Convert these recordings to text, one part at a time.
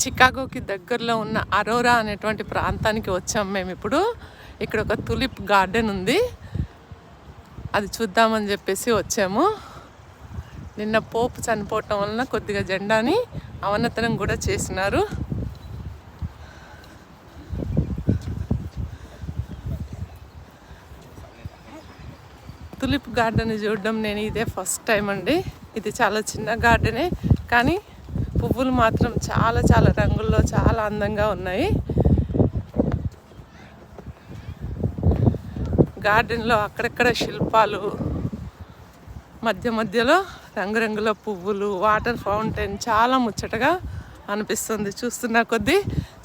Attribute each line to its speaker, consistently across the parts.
Speaker 1: చికాగోకి దగ్గరలో ఉన్న అరోరా అనేటువంటి ప్రాంతానికి వచ్చాం మేము ఇప్పుడు. ఇక్కడ ఒక తులిప్ గార్డెన్ ఉంది, అది చూద్దామని చెప్పేసి వచ్చాము. నిన్న పోపు చనిపోవటం వలన కొద్దిగా జెండాని అవనతనం కూడా చేసినారు. తులిప్ గార్డెన్ చూడడం నేను ఇదే ఫస్ట్ టైం అండి. ఇది చాలా చిన్న గార్డెనే, కానీ పువ్వులు మాత్రం చాలా చాలా రంగుల్లో చాలా అందంగా ఉన్నాయి. గార్డెన్లో అక్కడక్కడ శిల్పాలు, మధ్య మధ్యలో రంగురంగుల పువ్వులు, వాటర్ ఫౌంటైన్ చాలా ముచ్చటగా అనిపిస్తుంది. చూస్తున్న కొద్దీ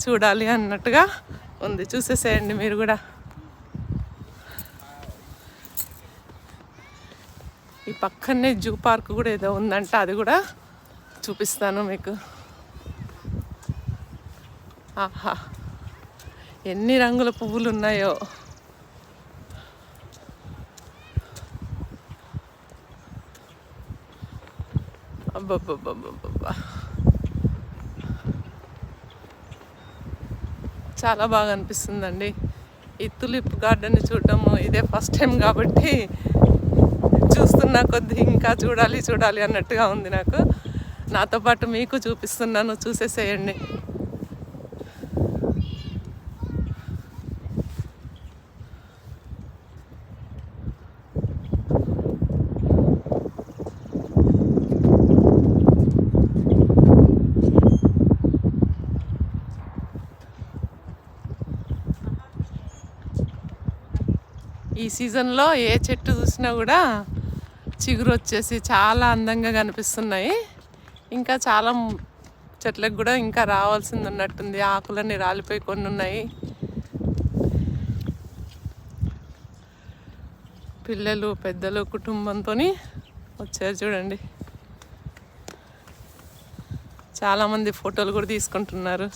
Speaker 1: చూడాలి అన్నట్టుగా ఉంది. చూసేసేయండి మీరు కూడా. ఈ పక్కనే జూ పార్క్ కూడా ఏదో ఉందంట, అది కూడా చూపిస్తాను మీకు. ఆహా, ఎన్ని రంగుల పువ్వులు ఉన్నాయో. అబ్బబ్బబ్బబ్బబ్బా, చాలా బాగా అనిపిస్తుందండి. ఈ తులిప్ గార్డెన్ చూడటము ఇదే ఫస్ట్ టైం కాబట్టి చూస్తున్నా కొద్ది ఇంకా చూడాలి చూడాలి అన్నట్టుగా ఉంది నాకు. నాతో పాటు మీకు చూపిస్తున్నాను, చూసేసేయండి. ఈ సీజన్లో ఏ చెట్టు చూసినా కూడా చిగురు వచ్చేసి చాలా అందంగా కనిపిస్తున్నాయి. ఇంకా చాలా చెట్లకు కూడా ఇంకా రావాల్సింది ఉన్నట్టుంది. ఆకులన్నీ రాలిపోయి కొన్ని ఉన్నాయి. పిల్లలు పెద్దలు కుటుంబంతో వచ్చారు చూడండి. చాలామంది ఫోటోలు కూడా తీసుకుంటున్నారు.